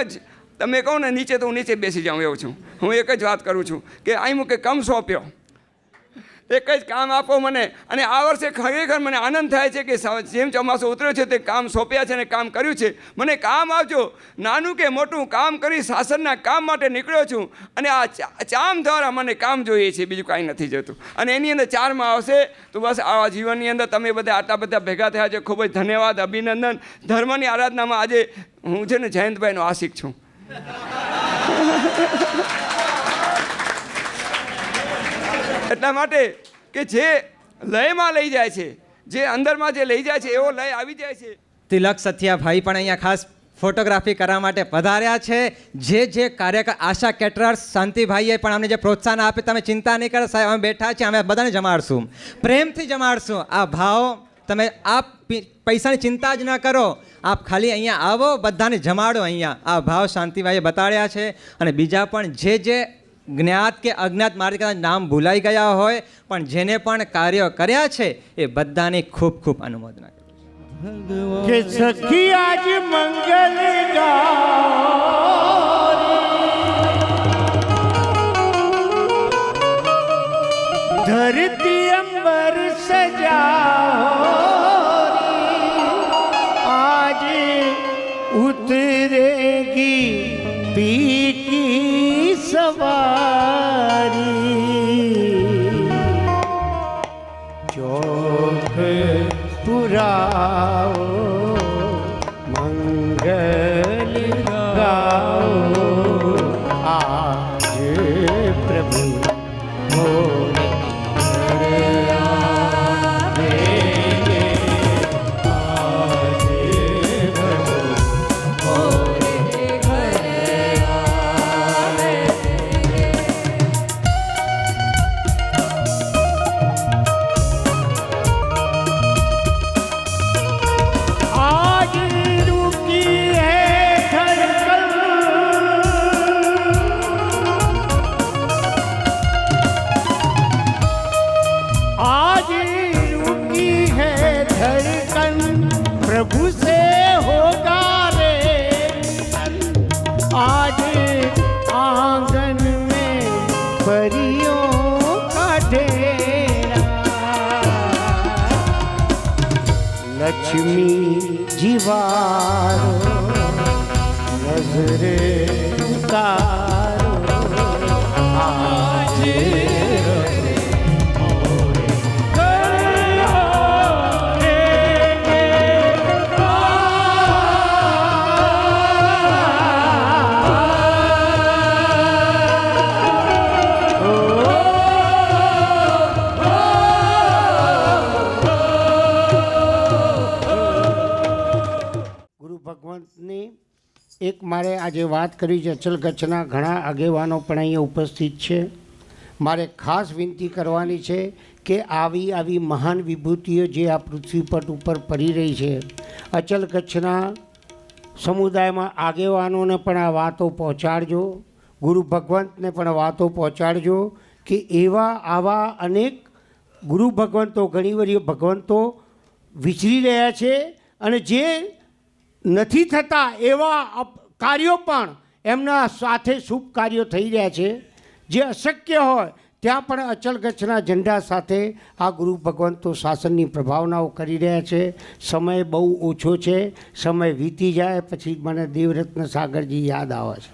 જ તમે કહો ને નીચે, તો હું નીચે બેસી જાઉં એવું છું. હું એક જ વાત કરું છું કે અહીં મૂકે કમ સોંપ્યો, એક જ કામ આપો મને. અને આ વર્ષે ખરેખર મને આનંદ થાય છે કે જેમ ચોમાસું ઉતર્યો છે તે કામ સોંપ્યા છે અને કામ કર્યું છે. મને કામ આપજો, નાનું કે મોટું કામ કરી શાસનના કામ માટે નીકળ્યો છું. અને આ ચામ દ્વારા મને કામ જોઈએ છે, બીજું કાંઈ નથી જોતું. અને એની અંદર 4માં આવશે તો બસ આવા જીવનની અંદર તમે બધા આટલા બધા ભેગા થયા છે, ખૂબ જ ધન્યવાદ, અભિનંદન. ધર્મની આરાધનામાં આજે હું છે ને જયંતભાઈનો આશિક છું. એટલા માટે કે જે લયમાં લઈ જાય છે, જે અંદરમાં જે લઈ જાય છે એવો લય આવી જાય છે. તિલક સથિયાભાઈ પણ અહીંયા ખાસ ફોટોગ્રાફી કરવા માટે પધાર્યા છે. જે કાર્યકર આશા કેટરર્સ શાંતિભાઈએ પણ અમને જે પ્રોત્સાહન આપે, તમે ચિંતા નહીં કરો સાહેબ, અમે બેઠા છીએ, અમે બધાને જમાડશું, પ્રેમથી જમાડશું. આ ભાવ તમે આપ પૈસાની ચિંતા જ ન કરો, આપ ખાલી અહીંયા આવો, બધાને જમાડો. અહીંયા આ ભાવ શાંતિભાઈએ બતાડ્યા છે. અને બીજા પણ જે જ્ઞાત કે અજ્ઞાત મારી કદાચ નામ ભૂલાઈ ગયા હોય, પણ જેને પણ કાર્યો કર્યા છે એ બધાની ખૂબ ખૂબ અનુમોદના કરું કે સખી આજ મંગલ ધરતી અંબર સજા આજ ઉતરેગી પી की सवारी चौक पुराओ मंगल गाओ आज प्रभु प्रभु से होगा रे आज आंगन में परियों का ढेरा लक्ष्मी जीवारो नजरे उतारो आज એક મારે આજે વાત કરી છે. અચલ કચ્છના ઘણા આગેવાનો પણ અહીંયા ઉપસ્થિત છે. મારે ખાસ વિનંતી કરવાની છે કે આવી મહાન વિભૂતિઓ જે આ પૃથ્વીપટ ઉપર પડી રહી છે, અચલ કચ્છના સમુદાયમાં આગેવાનોને પણ આ વાતો પહોંચાડજો, ગુરુ ભગવંતને પણ વાતો પહોંચાડજો કે આવા અનેક ગુરુ ભગવંતો, ઘણીવાર ભગવંતો વિચરી રહ્યા છે અને જે નથી થતા એવા કાર્યો પણ એમના સાથે શુભ કાર્યો થઈ રહ્યા છે. જે અશક્ય હોય ત્યાં પણ અચલ કચ્છના ઝંડા સાથે આ ગુરુ ભગવંતો શાસનની પ્રભાવનાઓ કરી રહ્યા છે. સમય બહુ ઓછો છે, સમય વીતી જાય પછી મને દેવરત્ન સાગરજી યાદ આવે છે.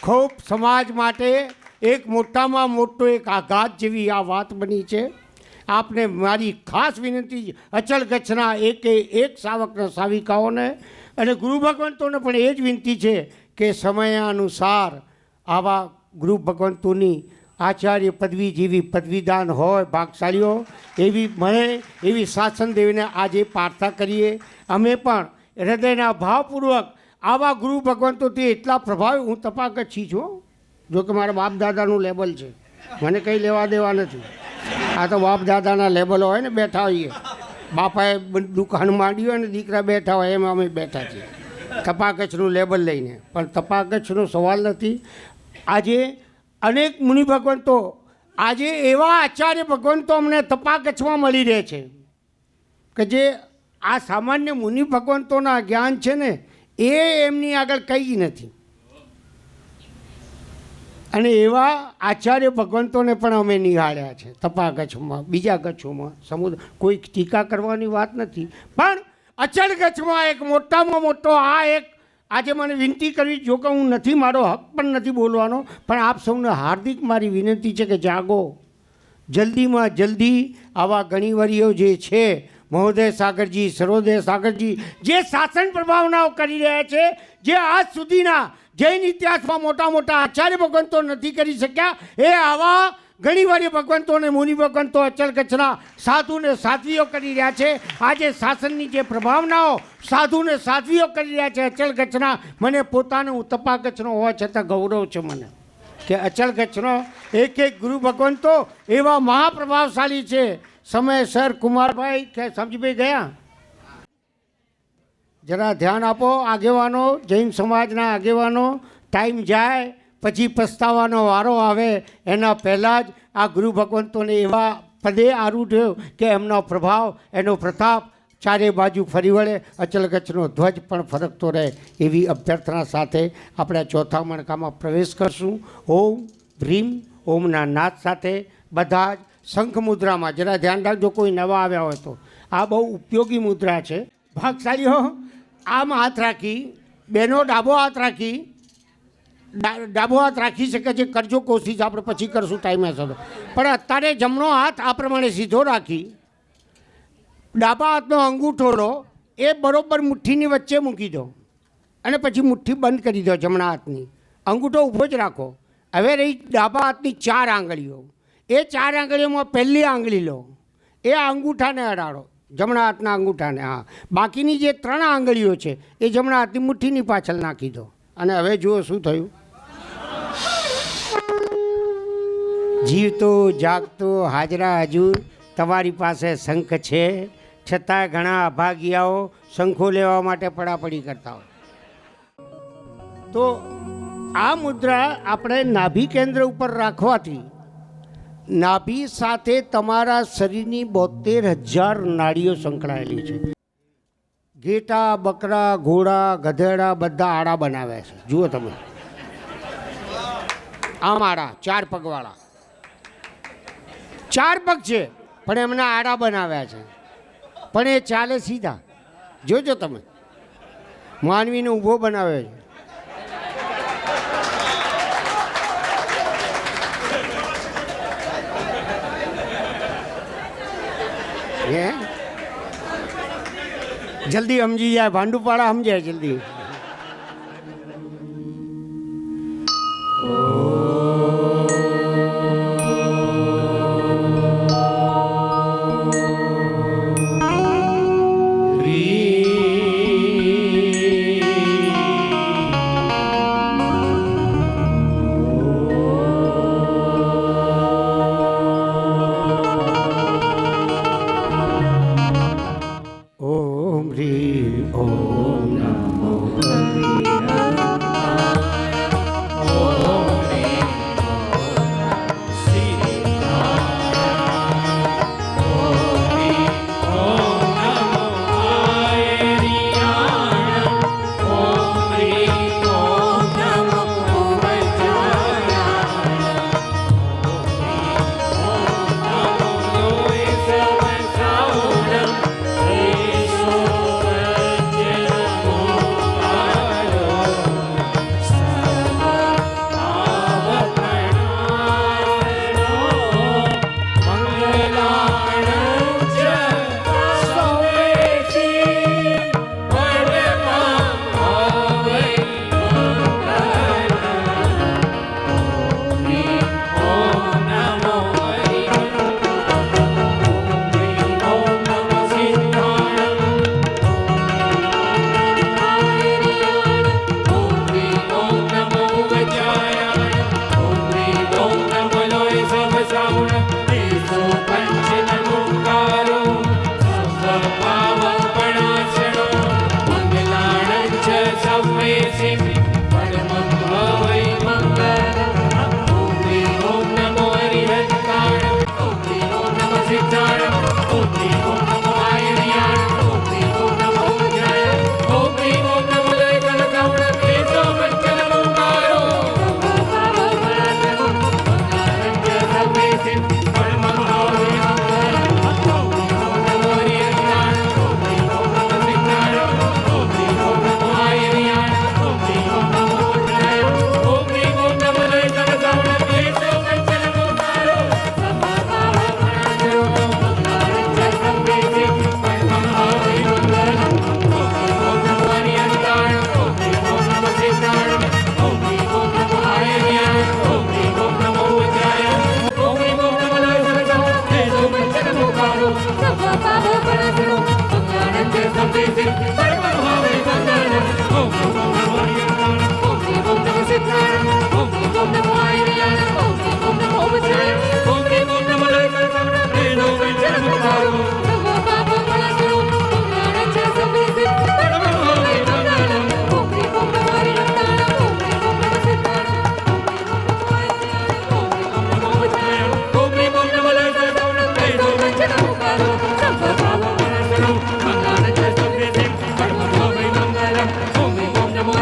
ખૂબ સમાજ માટે એક મોટામાં મોટો એક આઘાત જેવી આ વાત બની છે. આપને મારી ખાસ વિનંતી અચલ કચ્છના એક સાવકના સાવિકાઓને અને ગુરુ ભગવંતોને પણ એ જ વિનંતી છે કે સમયાનુસાર આવા ગુરુ ભગવંતોની આચાર્ય પદવી જેવી પદવીદાન હોય ભાગશાળીઓ એવી મળે એવી શાસન દેવીને આજે પ્રાર્થના કરીએ. અમે પણ હૃદયના ભાવપૂર્વક આવા ગુરુ ભગવંતોથી એટલા પ્રભાવી, હું તપાકચ્છી છું, જો કે મારા બાપ દાદાનું લેબલ છે, મને કંઈ લેવા દેવા નથી. આ તો બાપ દાદાના લેબલો હોય ને, બેઠા હોઈએ, બાપાએ દુકાન માંડી હોય ને દીકરા બેઠા હોય, એમાં અમે બેઠા છીએ તપાકચ્છનું લેબલ લઈને. પણ તપાકચ્છનો સવાલ નથી. આજે અનેક મુનિ ભગવંતો, આજે એવા આચાર્ય ભગવંતો અમને તપાકચ્છમાં મળી રહે છે કે જે આ સામાન્ય મુનિ ભગવંતોના જ્ઞાન છે ને એ એમની આગળ કંઈ નથી. અને એવા આચાર્ય ભગવંતોને પણ અમે નિહાળ્યા છે તપા ગચ્છમાં, બીજા ગચ્છોમાં. સમુદ્ર કોઈ ટીકા કરવાની વાત નથી, પણ અચળ ગચ્છમાં એક મોટામાં મોટો આ એક આજે મને વિનંતી કરવી, જો કે હું નથી, મારો હક પણ નથી બોલવાનો, પણ આપ સૌને હાર્દિક મારી વિનંતી છે કે જાગો, જલ્દીમાં જલ્દી આવા ગણીવરીઓ જે છે, મહોદય સાગરજી, સરોદય સાગરજી, જે શાસન પ્રભાવનાઓ કરી રહ્યા છે, જે આજ સુધીના જૈન ઇતિહાસમાં મોટા મોટા આચાર્ય ભગવંતો નથી કરી શક્યા, એ આવા ઘણીવારી ભગવંતો અને મુનિ ભગવંતો અચલ કચ્છના સાધુને સાધ્વીઓ કરી રહ્યા છે. આજે શાસનની જે પ્રભાવનાઓ સાધુને સાધ્વીઓ કરી રહ્યા છે અચલ કચ્છના, મને પોતાને, હું તપા કચ્છનો હોવા છતાં ગૌરવ છે મને કે અચલ કચ્છનો એક એક ગુરુ ભગવંતો એવા મહાપ્રભાવશાળી છે. સમયસર કુમારભાઈ કે સમજીભાઈ ગયા, જરા ધ્યાન આપો આગેવાનો, જૈન સમાજના આગેવાનો. ટાઈમ જાય પછી પસ્તાવાનો વારો આવે એના પહેલાં જ આ ગુરુ ભગવંતોને એવા પદે આરૂઢ્યો કે એમનો પ્રભાવ, એનો પ્રતાપ ચારે બાજુ ફરી વળે, અચલ કચ્છનો ધ્વજ પણ ફરકતો રહે, એવી અભ્યર્થના સાથે આપણે ચોથા મણકામાં પ્રવેશ કરશું. ઓમ ભ્રીમ ઓમના નાદ સાથે બધા જ શંખ મુદ્રામાં. જરા ધ્યાન રાખજો કોઈ નવા આવ્યા હોય તો, આ બહુ ઉપયોગી મુદ્રા છે. ભાગશાળીઓ આમ હાથ રાખી, બેનો ડાબો હાથ રાખી, ડાબો હાથ રાખી શકે છે, કરજો કોશિશ, આપણે પછી કરશું ટાઈમ હશે તો. પણ અત્યારે જમણો હાથ આ પ્રમાણે સીધો રાખી, ડાબા હાથનો અંગૂઠો લો, એ બરોબર મુઠ્ઠીની વચ્ચે મૂકી દો અને પછી મુઠ્ઠી બંધ કરી દો જમણા હાથની. અંગૂઠો ઊભો જ રાખો. હવે રહી ડાબા હાથની 4 આંગળીઓ, એ 4 આંગળીઓમાં પહેલી આંગળી લો, એ અંગૂઠાને અડાડો, જમણા હાથના અંગૂઠાને. હા, બાકીની જે 3 આંગળીઓ છે એ જમણા હાથની મુઠ્ઠીની પાછળ નાખી દો. અને હવે જુઓ શું થયું. જીવતો જાગતો હાજરા હજુર, તમારી પાસે શંખ છે, છતાં ઘણા અભાગીયાઓ શંખો લેવા માટે પડાપડી કરતા હોય. તો આ મુદ્રા આપણે નાભી કેન્દ્ર ઉપર રાખવાથી નાભી સાથે તમારા શરીરની 72,000 નાડીઓ સંકળાયેલી છે. ઘેટા, બકરા, ઘોડા, ગધેડા બધા આડા બનાવ્યા છે. જુઓ તમે, આમ આડા, 4 પગવાળા, 4 પગ છે પણ એમના આડા બનાવ્યા છે, પણ એ ચાલે સીધા. જોજો તમે, માનવીને ઊભો બનાવ્યો છે. જલ્દી સમજી જાય, ભાંડુપાડા સમજાય જલ્દી. ઓમ હ્રીમ ઓમ નમો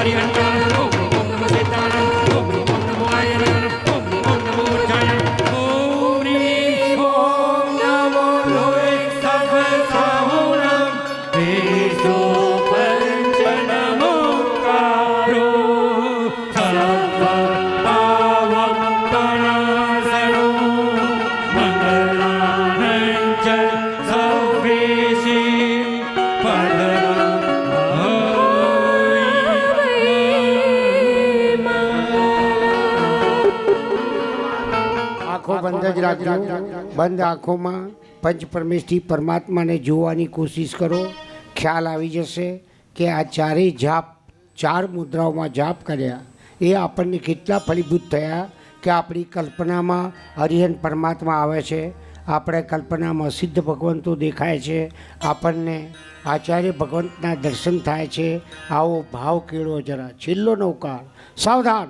હરિહંતાણમ ઓમ નમો સીતાણમ ઓમ નમો આયરણમ ઓમ નમો ઉજ્જાયણમ ઓમ રીમ ઓમ નમો લોય સર્વ સાહુણમ વેસો પંચ નમોકારો સર્વ પાવક કણાસણો મંગલાનંચ સર્વેશી આંખો બંધ જ રાખજો. બંધ આંખોમાં પંચ પરમેષ્ઠી પરમાત્માને જોવાની કોશિશ કરો. ખ્યાલ આવી જશે કે આ ચારેય જાપ, 4 મુદ્રાઓમાં જાપ કર્યા એ આપણને કેટલા ફળીભૂત થયા કે આપણી કલ્પનામાં હરિહન પરમાત્મા આવે છે, આપણે કલ્પનામાં સિદ્ધ ભગવંતો દેખાય છે, આપણને આચાર્ય ભગવંતના દર્શન થાય છે. આવો ભાવ કેળવો જરા. છેલ્લો નવકાર. સાવધાન.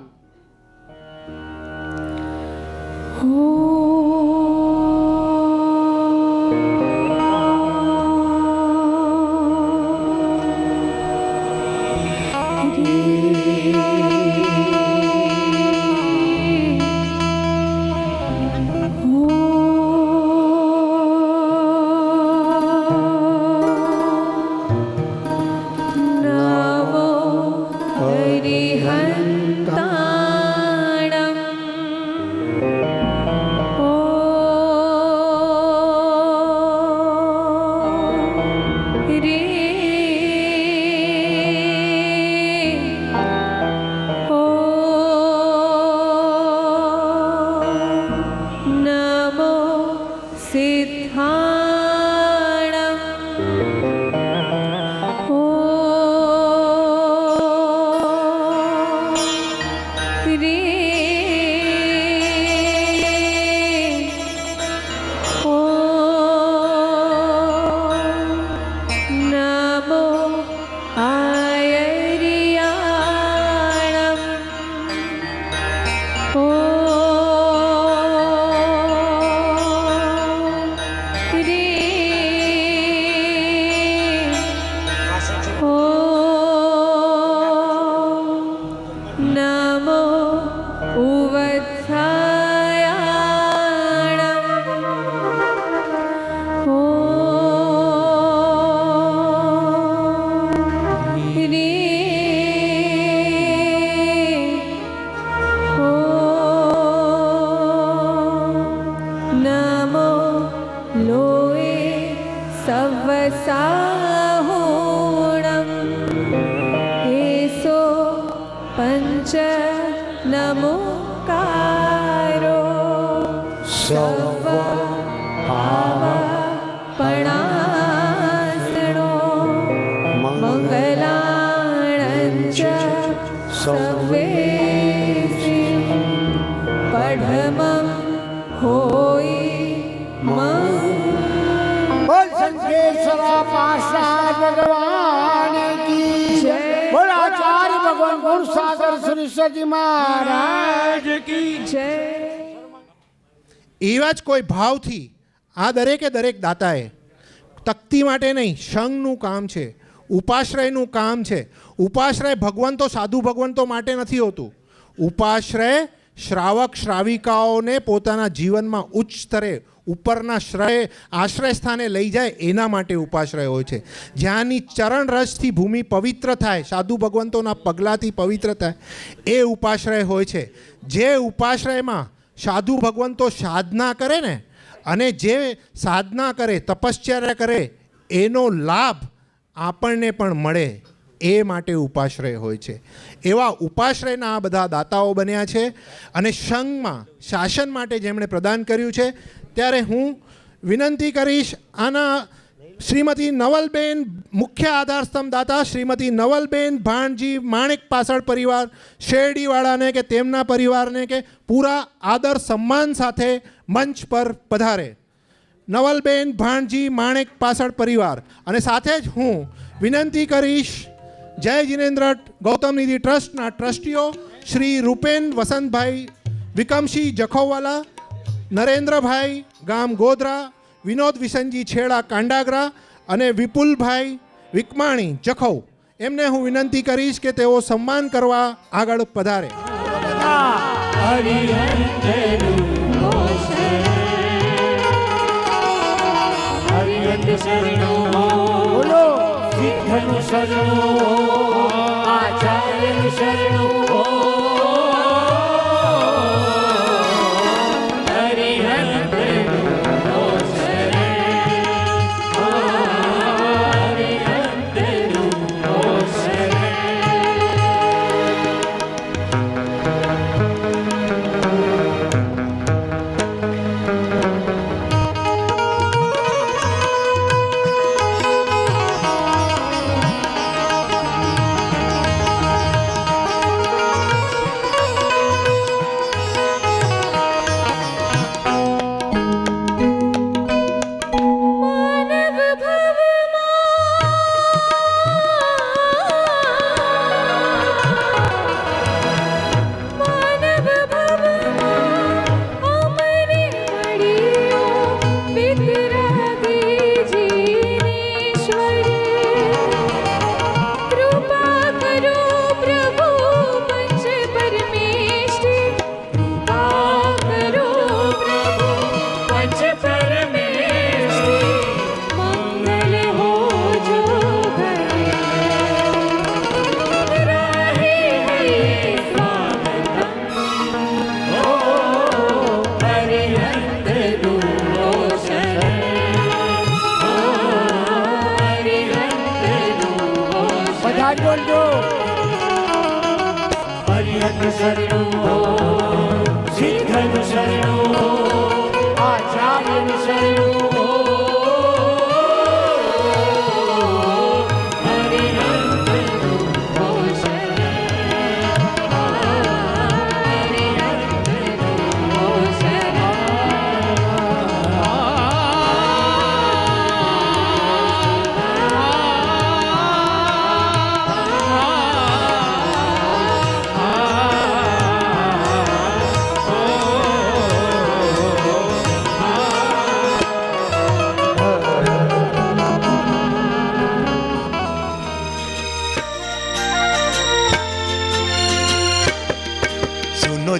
બોલ શંકરેશ્વરા પાસા ભગવાન કી જય. બોલ આચાર્ય ભગવાન ગુરુસાગર સુરેશ્વરજી મહારાજ કી જય. એવા જ કોઈ ભાવથી આ દરેકે દરેક દાતાએ તકતી માટે નહીં, સંઘનું કામ છે, ઉપાશ્રયનું કામ છે. ઉપાશ્રય ભગવંતો સાધુ ભગવંતો માટે નથી હોતું. ઉપાશ્રય શ્રાવક શ્રાવિકાઓને પોતાના જીવનમાં ઉચ્ચ સ્તરે ઉપરના આશ્રય સ્થાને લઈ જાય એના માટે ઉપાશ્રય હોય છે. જ્યાંની ચરણ રસથી ભૂમિ પવિત્ર થાય, સાધુ ભગવંતોના પગલાંથી પવિત્ર થાય, એ ઉપાશ્રય હોય છે. જે ઉપાશ્રયમાં સાધુ ભગવંતો સાધના કરે ને, અને જે સાધના કરે, તપશ્ચર્યા કરે, એનો લાભ આપણને પણ મળે, એ માટે ઉપાશ્રય હોય છે. એવા ઉપાશ્રયના આ બધા દાતાઓ બન્યા છે. અને સંઘમાં શાસન માટે જેમણે પ્રદાન કર્યું છે, ત્યારે હું વિનંતી કરીશ આના શ્રીમતી નવલબેન, મુખ્ય આધારસ્તંભ દાતા શ્રીમતી નવલબેન ભાણજી માણેક પાસળ પરિવાર શેરડીવાળાને કે તેમના પરિવારને કે પૂરા આદર સન્માન સાથે મંચ પર પધારે. નવલબેન ભાણજી માણેક પાસળ પરિવાર. અને સાથે જ હું વિનંતી કરીશ જય જિનેન્દ્ર ગૌતમ નિધિ ટ્રસ્ટના ટ્રસ્ટીઓ શ્રી રૂપેન વસંતભાઈ વિકમસિંહ જખૌવાલા, નરેન્દ્રભાઈ ગામ ગોધરા, વિનોદ વિસનજી છેડા કાંડાગરા અને વિપુલભાઈ વિકમાણી જખૌ, એમને હું વિનંતી કરીશ કે તેઓ સન્માન કરવા આગળ પધારે. હરિહંતનું હરિહંત શરણો બોલો સિદ્ધનું શરણો આચાર્યનું શરણો બોલજો હરિહંત શરણો સિદ્ધનું શરણો આચાર્યનું શરણો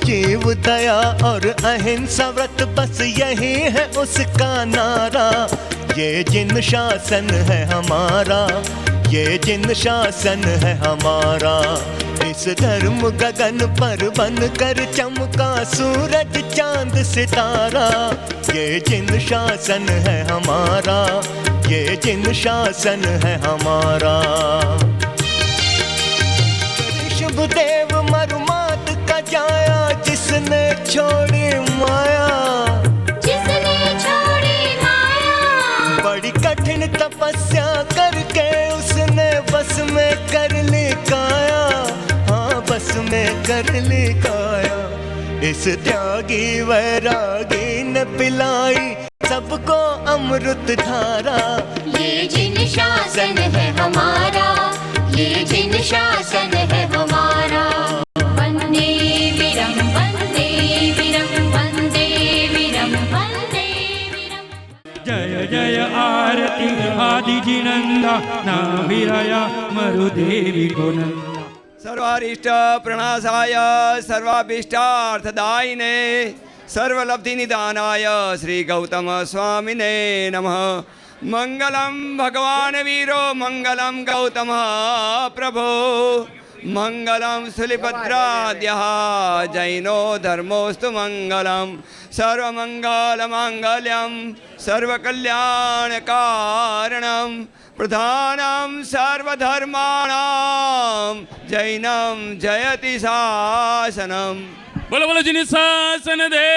जीव दया और अहिंसा व्रत बस यही है उसका नारा. ये जिन शासन है हमारा, ये जिन शासन है हमारा. इस धर्म गगन पर बन कर चमका सूरज चांद सितारा. ये जिन शासन है हमारा, ये जिन शासन है हमारा. शुभदेव मरुमात का जाया जिसने छोड़ी माया, जिसने छोड़ी माया. बड़ी कठिन तपस्या करके उसने बस में कर ली काया. हाँ, बस में कर ली काया. इस त्यागी वैरागी ने पिलाई सबको अमृत धारा. ये जिन शासन है हमारा, ये जिन शासन है हमारा. वंदे वीरम वंदे वीरम वंदे वीरम वंदे वीरम. जय जय आरती आदि जिनंदा नाभिराया मरुदेवी गोनंदा. सर्वारिष्ट प्रणाशाय सर्वाभीष्टार्थदायिने सर्वलब्धि निदानाय श्री गौतम स्वामिने नमः. मंगलम भगवान वीरो मंगलम गौतम प्रभो मंगलम सुलिभद्राद्यः जैनो धर्मोस्तु मंगलम. सर्वमंगल मांगल्यम सर्वकल्याणकारणम प्रधानम सर्वधर्माणाम जैनम जयति शासनम. बोलो बोलो जिन शासन दे